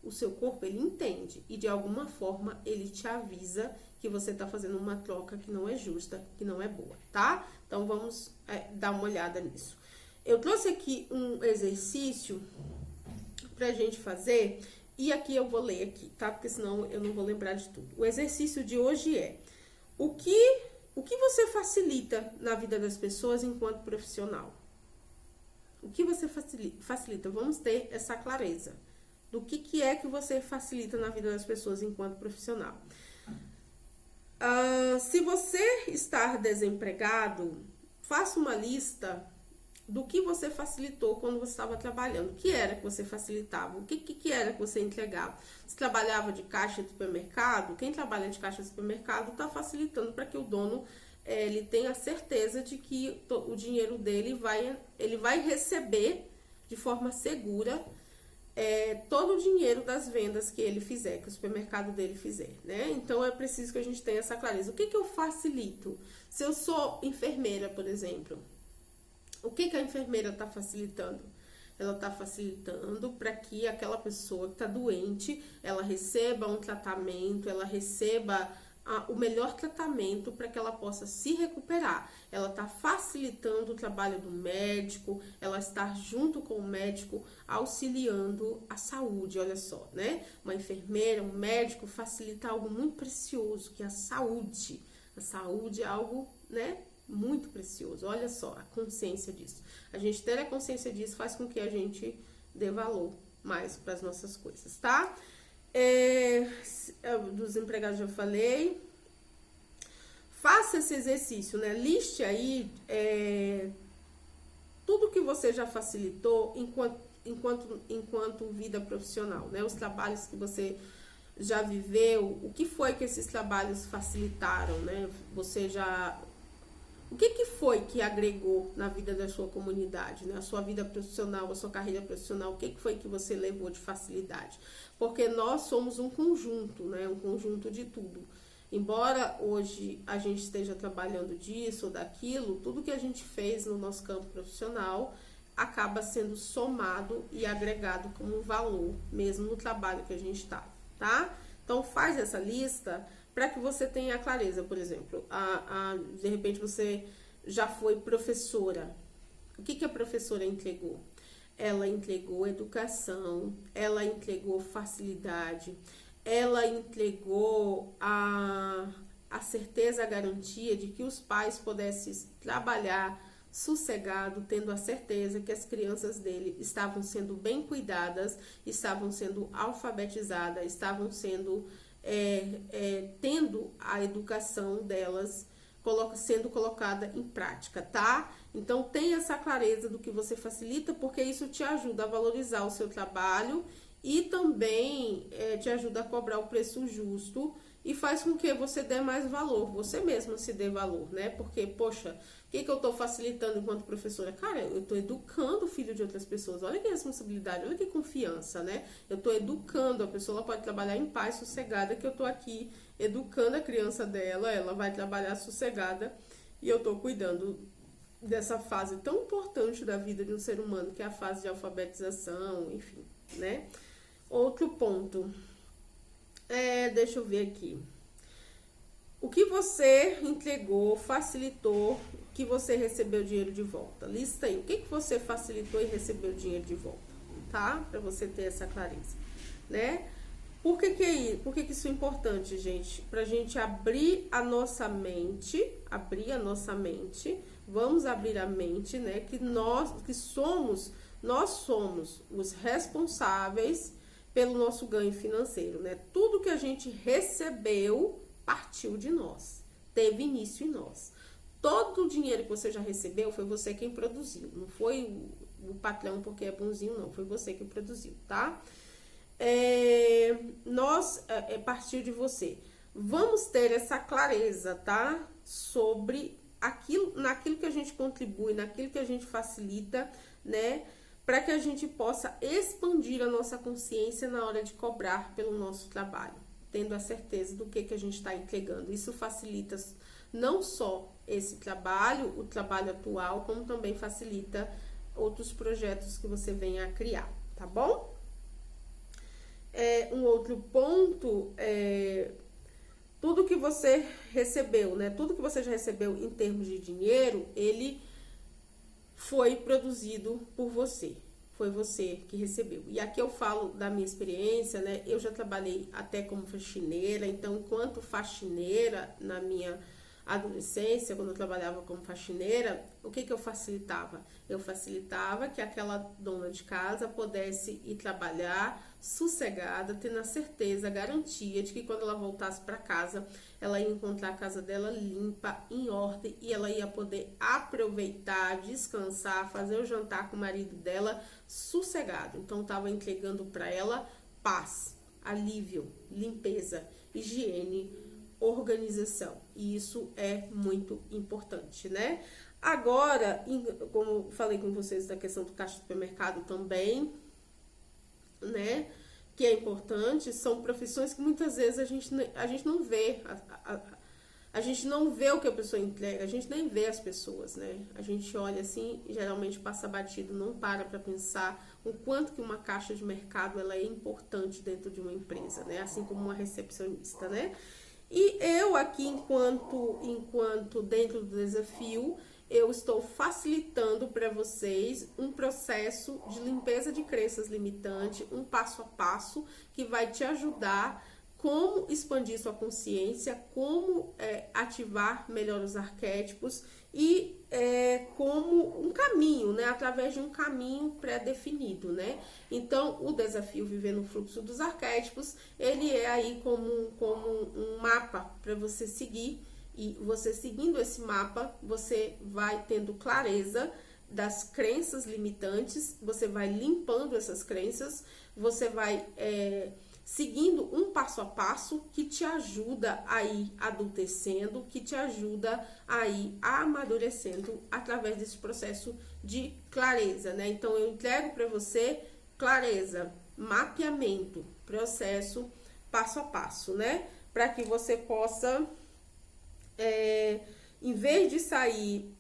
O seu corpo, ele entende. E de alguma forma, ele te avisa que você tá fazendo uma troca que não é justa, que não é boa, tá? Então, vamos dar uma olhada nisso. Eu trouxe aqui um exercício pra gente fazer. E aqui eu vou ler aqui, tá? Porque senão eu não vou lembrar de tudo. O exercício de hoje é: o que você facilita na vida das pessoas enquanto profissional? O que você facilita? Vamos ter essa clareza do que é que você facilita na vida das pessoas enquanto profissional. Se você estar desempregado, faça uma lista do que você facilitou quando você estava trabalhando. O que era que você facilitava? O que era que você entregava? Você trabalhava de caixa de supermercado? Quem trabalha de caixa de supermercado está facilitando para que o dono ele tenha certeza de que o dinheiro dele ele vai receber de forma segura todo o dinheiro das vendas que ele fizer, que o supermercado dele fizer, né? Então é preciso que a gente tenha essa clareza. O que eu facilito? Se eu sou enfermeira, por exemplo, o que a enfermeira está facilitando? Ela está facilitando para que aquela pessoa que está doente, ela receba um tratamento, ela receba o melhor tratamento para que ela possa se recuperar. Ela está facilitando o trabalho do médico, ela está junto com o médico auxiliando a saúde, olha só, né? Uma enfermeira, um médico facilita algo muito precioso, que é a saúde. A saúde é algo, né, muito precioso. Olha só a consciência disso. A gente ter a consciência disso faz com que a gente dê valor mais para as nossas coisas, tá? Dos empregados já falei. Faça esse exercício, né? Liste aí tudo que você já facilitou enquanto vida profissional, né? Os trabalhos que você já viveu, o que foi que esses trabalhos facilitaram, né? O que foi que agregou na vida da sua comunidade, né? A sua vida profissional, a sua carreira profissional, o que foi que você levou de facilidade? Porque nós somos um conjunto, né? Um conjunto de tudo. Embora hoje a gente esteja trabalhando disso ou daquilo, tudo que a gente fez no nosso campo profissional acaba sendo somado e agregado como valor, mesmo no trabalho que a gente está, tá? Então faz essa lista para que você tenha clareza. Por exemplo, de repente você já foi professora. O que a professora entregou? Ela entregou educação, ela entregou facilidade, ela entregou a certeza, a garantia de que os pais pudessem trabalhar sossegado, tendo a certeza que as crianças dele estavam sendo bem cuidadas, estavam sendo alfabetizadas, estavam sendo tendo a educação delas sendo colocada em prática, tá? Então tenha essa clareza do que você facilita, porque isso te ajuda a valorizar o seu trabalho e também te ajuda a cobrar o preço justo e faz com que você dê mais valor, você mesma se dê valor, né? Porque, poxa, o que eu tô facilitando enquanto professora? Cara, eu tô educando o filho de outras pessoas, olha que responsabilidade, olha que confiança, né? Eu tô educando, a pessoa ela pode trabalhar em paz, sossegada, que eu tô aqui educando a criança dela, ela vai trabalhar sossegada e eu tô cuidando dessa fase tão importante da vida de um ser humano, que é a fase de alfabetização, enfim, né? Outro ponto, deixa eu ver aqui. O que você entregou, facilitou, que você recebeu dinheiro de volta? Lista aí, o que você facilitou e recebeu dinheiro de volta, tá? Pra você ter essa clareza, né? Por que isso é importante, gente? Pra gente abrir a nossa mente, vamos abrir a mente, né? Que nós somos os responsáveis pelo nosso ganho financeiro, né? Tudo que a gente recebeu partiu de nós, teve início em nós. Todo o dinheiro que você já recebeu foi você quem produziu, não foi o patrão porque é bonzinho, não, foi você que produziu, tá? Partiu de você. Vamos ter essa clareza, tá? Sobre naquilo que a gente contribui, naquilo que a gente facilita, né? Para que a gente possa expandir a nossa consciência na hora de cobrar pelo nosso trabalho, tendo a certeza do que a gente está entregando. Isso facilita não só esse trabalho, o trabalho atual, como também facilita outros projetos que você venha a criar, tá bom? Um outro ponto tudo que você recebeu, né? Tudo que você já recebeu em termos de dinheiro, ele foi produzido por você. Foi você que recebeu. E aqui eu falo da minha experiência, né? Eu já trabalhei até como faxineira, então, enquanto faxineira, na minha adolescência, quando eu trabalhava como faxineira, o que eu facilitava? Eu facilitava que aquela dona de casa pudesse ir trabalhar sossegada, tendo a certeza, a garantia de que quando ela voltasse para casa, ela ia encontrar a casa dela limpa, em ordem, e ela ia poder aproveitar, descansar, fazer o jantar com o marido dela sossegado. Então, estava entregando para ela paz, alívio, limpeza, higiene, organização. E isso é muito importante, né? Agora, como falei com vocês da questão do caixa do supermercado também, né? Que é importante, são profissões que muitas vezes a gente não vê. A gente não vê o que a pessoa entrega, a gente nem vê as pessoas, né? A gente olha assim, geralmente passa batido, não para pensar o quanto que uma caixa de mercado ela é importante dentro de uma empresa, né? Assim como uma recepcionista, né? E eu aqui, enquanto dentro do desafio, eu estou facilitando para vocês um processo de limpeza de crenças limitantes, um passo a passo que vai te ajudar como expandir sua consciência, como ativar melhor os arquétipos e como um caminho, né? Através de um caminho pré-definido, né? Então, o desafio Viver no Fluxo dos Arquétipos, ele é aí como um mapa para você seguir, e você seguindo esse mapa, você vai tendo clareza das crenças limitantes, você vai limpando essas crenças, você vai seguindo um passo a passo que te ajuda a ir adultecendo, que te ajuda a ir amadurecendo através desse processo de clareza, né? Então, eu entrego para você clareza, mapeamento, processo passo a passo, né? Para que você possa, em vez de sair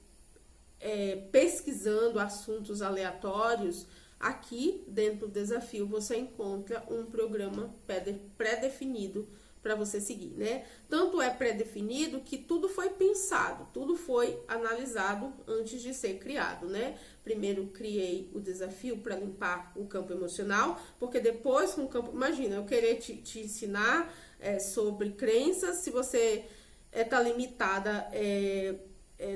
pesquisando assuntos aleatórios, aqui dentro do desafio você encontra um programa pré-definido para você seguir, né? Tanto é pré-definido que tudo foi pensado, tudo foi analisado antes de ser criado, né? Primeiro criei o desafio para limpar o campo emocional, porque depois com o campo, imagina, eu querer te ensinar sobre crenças, se você tá limitada,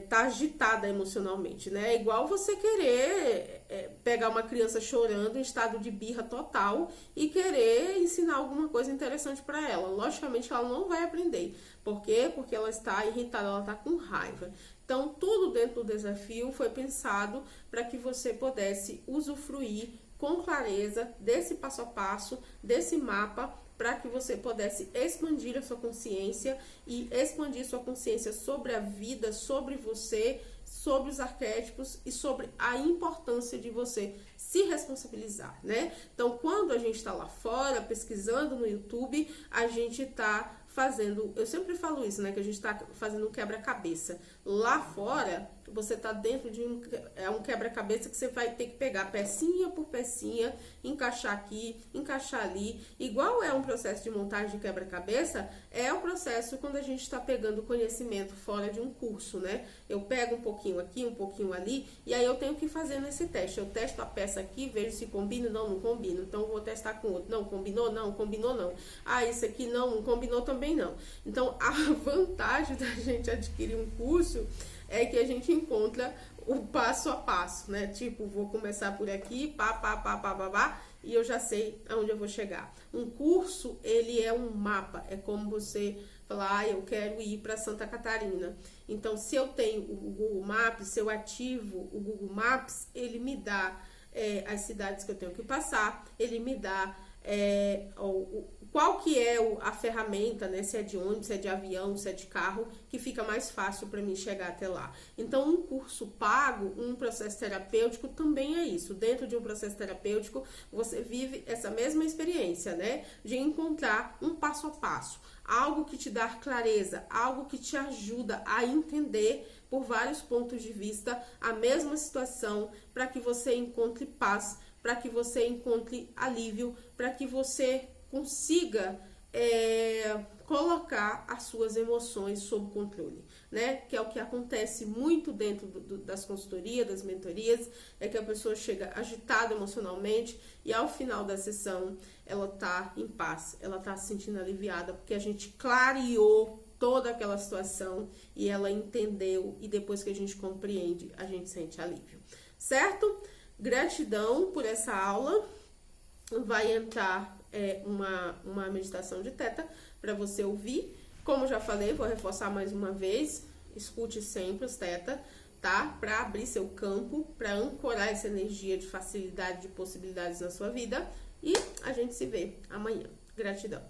tá agitada emocionalmente, né? É igual você querer pegar uma criança chorando em estado de birra total e querer ensinar alguma coisa interessante para ela. Logicamente ela não vai aprender. Por quê? Porque ela está irritada, ela está com raiva. Então, tudo dentro do desafio foi pensado para que você pudesse usufruir com clareza desse passo a passo, desse mapa, para que você pudesse expandir a sua consciência e expandir sua consciência sobre a vida, sobre você, sobre os arquétipos e sobre a importância de você se responsabilizar, né? Então, quando a gente está lá fora, pesquisando no YouTube, a gente está fazendo, eu sempre falo isso, né, que a gente está fazendo um quebra-cabeça. Lá fora, você está dentro de um quebra-cabeça que você vai ter que pegar pecinha por pecinha, encaixar aqui, encaixar ali. Igual é um processo de montagem de quebra-cabeça, é o processo quando a gente está pegando conhecimento fora de um curso, né? Eu pego um pouquinho aqui, um pouquinho ali, e aí eu tenho que fazer nesse teste. Eu testo a peça aqui, vejo se combina, não combina. Então, eu vou testar com outro. Não, combinou não. Ah, isso aqui não combinou também não. Então, a vantagem da gente adquirir um curso é que a gente encontra o passo a passo, né? Tipo, vou começar por aqui, pá, e eu já sei aonde eu vou chegar. Um curso, ele é um mapa, é como você falar, eu quero ir para Santa Catarina. Então, se eu tenho o Google Maps, se eu ativo o Google Maps, ele me dá as cidades que eu tenho que passar, ele me dá qual que é a ferramenta, né? Se é de ônibus, se é de avião, se é de carro, que fica mais fácil para mim chegar até lá. Então, um curso pago, um processo terapêutico também é isso. Dentro de um processo terapêutico, você vive essa mesma experiência, né? De encontrar um passo a passo, algo que te dá clareza, algo que te ajuda a entender por vários pontos de vista a mesma situação, para que você encontre paz, para que você encontre alívio, para que você consiga colocar as suas emoções sob controle, né? Que é o que acontece muito dentro das consultorias, das mentorias, é que a pessoa chega agitada emocionalmente e ao final da sessão ela tá em paz, ela tá se sentindo aliviada, porque a gente clareou toda aquela situação e ela entendeu, e depois que a gente compreende, a gente sente alívio, certo? Gratidão por essa aula. Vai entrar uma meditação de teta para você ouvir. Como já falei, vou reforçar mais uma vez, escute sempre os teta, tá? Para abrir seu campo, para ancorar essa energia de facilidade, de possibilidades na sua vida. E a gente se vê amanhã. Gratidão.